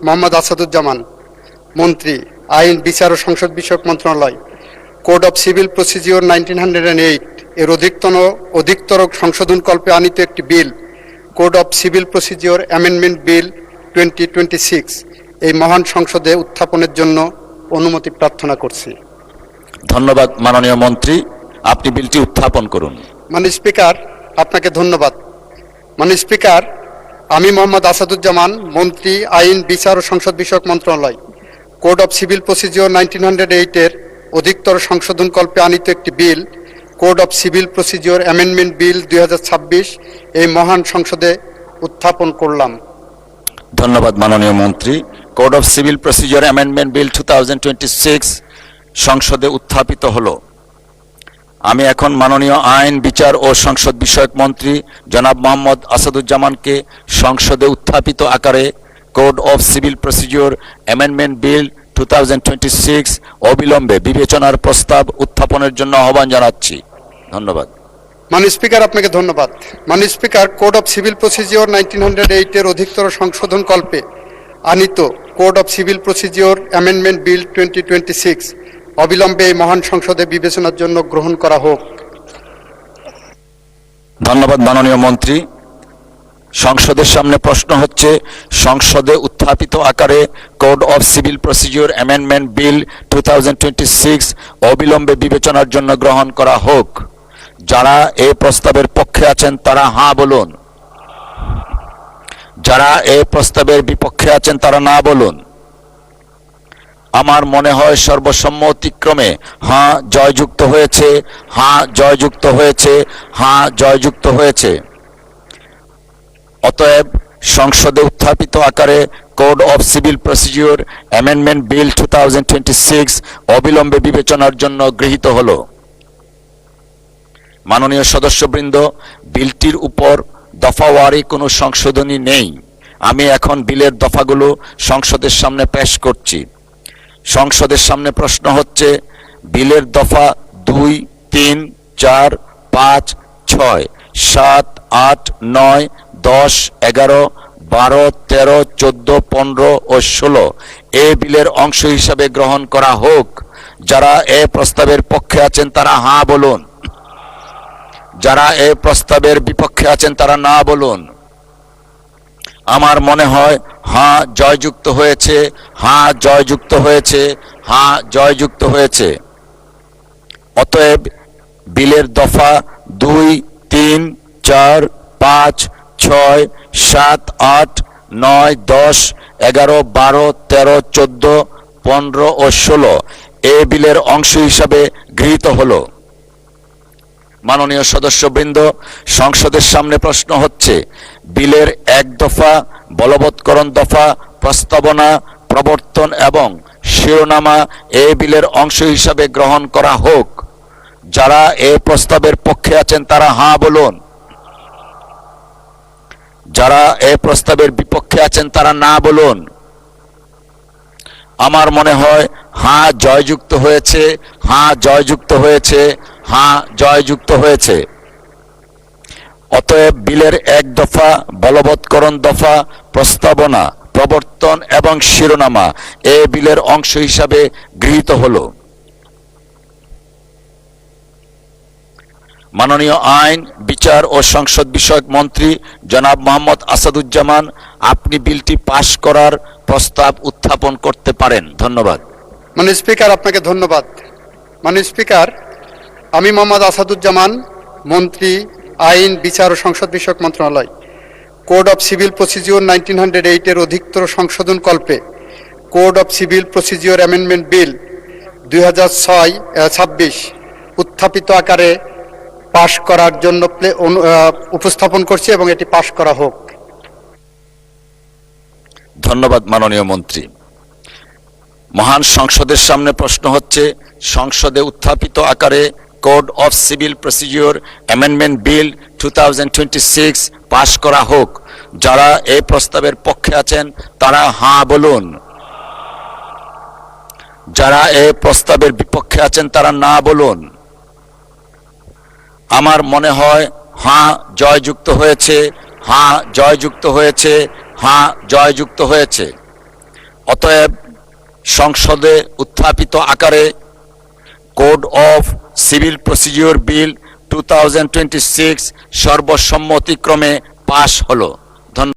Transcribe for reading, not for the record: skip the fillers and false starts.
মোহাম্মদ আসাদুজ্জামান, মন্ত্রী, আইন, বিচার ও সংসদ বিষয়ক মন্ত্রণালয়, কোড অফ সিভিল প্রসিডিওর 1908 এর অধিকতর সংশোধনকল্পে আনিত একটি bill, code of civil procedure amendment bill 2026 এই মহান সংসদে উত্থাপনের জন্য অনুমতি প্রার্থনা করছি। ধন্যবাদ মাননীয় মন্ত্রী, আপনি বিলটি উত্থাপন করুন। মাননীয় স্পিকার, আপনাকে ধন্যবাদ। মাননীয় স্পিকার, আমি মোহাম্মদ আসাদুজ্জামান, মন্ত্রী, আইন, বিচার ও সংসদ বিষয়ক মন্ত্রণালয়, কোড অফ সিভিল প্রসিডিওর 1908 এর অধিকতর সংশোধনকল্পে আনিত একটি bill, code of civil procedure amendment bill 2026 এই মহান সংসদে উত্থাপন করলাম। ধন্যবাদ মাননীয় মন্ত্রী। Code of civil procedure amendment bill 2026 সংসদে উত্থাপিত হলো। আমি এখন মাননীয় আইন, বিচার ও সংসদ বিষয়ক মন্ত্রী জনাব মোহাম্মদ আসাদুজ্জামানকে সংসদে উত্থাপিত আকারে code of civil procedure amendment bill 2026 অবিলম্বে বিবেচনার প্রস্তাব উত্থাপনের জন্য আহ্বান জানাচ্ছি। ধন্যবাদ। মাননীয় স্পিকার, আপনাকে ধন্যবাদ। মাননীয় speaker, code of civil procedure 1908 এর অধিকতর সংশোধনকল্পে আনিত code of civil procedure amendment bill 2026 অবিলম্বে এই মহান সংসদে বিবেচনার জন্য গ্রহণ করা হোক। ধন্যবাদ মাননীয় মন্ত্রী। সংসদের সামনে প্রশ্ন হচ্ছে, সংসদে উত্থাপিত আকারে code of civil procedure amendment bill 2026 অবিলম্বে বিবেচনার জন্য গ্রহণ করা হোক। যারা এই প্রস্তাবের পক্ষে আছেন তারা হাঁ বলুন, যারা এই প্রস্তাবের বিপক্ষে আছেন তারা না বলুন। আমার মনে হয় সর্বসম্মতিক্রমে হাঁ জয়যুক্ত হয়েছে, হাঁ জয়যুক্ত হয়েছে, হাঁ জয়যুক্ত হয়েছে। অতএব সংসদে উত্থাপিত আকারে code of civil procedure amendment bill 2026 অবিলম্বে বিবেচনার জন্য গৃহীত হলো। মাননীয় সদস্যবৃন্দ, বিলটির উপর দফাওয়ারি কোনো সংশোধনী নেই। আমি এখন বিলের দফাগুলো সংসদের সামনে পেশ করছি। সংসদের সামনে প্রশ্ন হচ্ছে, বিলের দফা 2, 3, 4, 5, 6, 7, 8, 9, 10, 11, 12, 13, 14, 15 ও 16 এই বিলের অংশ হিসাবে গ্রহণ করা হোক। যারা এই প্রস্তাবের পক্ষে আছেন তারা হাঁ বলুন, যারা এই প্রস্তাবের বিপক্ষে আছেন তারা না বলুন। আমার মনে হয় হাঁ জয়যুক্ত হয়েছে, হাঁ জয়যুক্ত হয়েছে, হাঁ জয়যুক্ত হয়েছে। অতএব বিলের দফা 2, 3, 4, 5, 6, 7, 8, 9, 10, 11, 12, 13, 14, 15 ও 16 এই বিলের অংশ হিসাবে গৃহীত হলো। মাননীয় সদস্যবৃন্দ, সংসদের সামনে প্রশ্ন হচ্ছে, বিলের 1 দফা, বলবৎকরণ দফা, প্রস্তাবনা, প্রবর্তন এবং শিরোনামা এই বিলের অংশ হিসাবে গ্রহণ করা হোক। যারা এই প্রস্তাবের পক্ষে আছেন তারা হাঁ বলুন, যারা এই প্রস্তাবের বিপক্ষে আছেন তারা না বলুন। আমার মনে হয় হাঁ জয়যুক্ত হয়েছে, হাঁ জয়যুক্ত হয়েছে, হাঁ জয়যুক্ত হয়েছে। অতএব বিলের 1 দফা, বলবৎকরণ দফা, প্রস্তাবনা, প্রবর্তন এবং শিরোনামা এই বিলের অংশ হিসাবে গৃহীত হলো। মাননীয় আইন, বিচার ও সংসদ বিষয়ক মন্ত্রী জনাব মোহাম্মদ আসাদুজ্জামান, আপনি বিলটি পাশ করার প্রস্তাব উত্থাপন করতে পারেন। ধন্যবাদ। মাননীয় স্পিকার, আপনাকে ধন্যবাদ। মাননীয় স্পিকার, আমি মোহাম্মদ আসাদুজ্জামান, মন্ত্রী, আইন, বিচার ও সংসদ বিষয়ক মন্ত্রণালয়, কোড অফ সিভিল প্রসিডিওর 1908 এর অধিকতর সংশোধনকল্পে code of civil procedure amendment bill 2026 উত্থাপিত আকারে পাশ করার জন্য উপস্থাপন করছি এবং এটি পাশ করা হোক। ধন্যবাদ মাননীয় মন্ত্রী। মহান সংসদের সামনে প্রশ্ন হচ্ছে, সংসদে উত্থাপিত আকারে code of civil procedure amendment bill 2026 পাশ করা হোক। যারা এই প্রস্তাবের পক্ষে আছেন তারা হাঁ বলুন, যারা এই প্রস্তাবের বিপক্ষে আছেন তারা না বলুন। আমার মনে হয় হাঁ জয়যুক্ত হয়েছে, হাঁ জয়যুক্ত হয়েছে, হাঁ জয়যুক্ত হয়েছে। অতএব সংসদে উত্থাপিত আকারে কোড অফ সিভিল প্রসিডিওর বিল 2026 সর্বসম্মতিক্রমে পাশ হলো।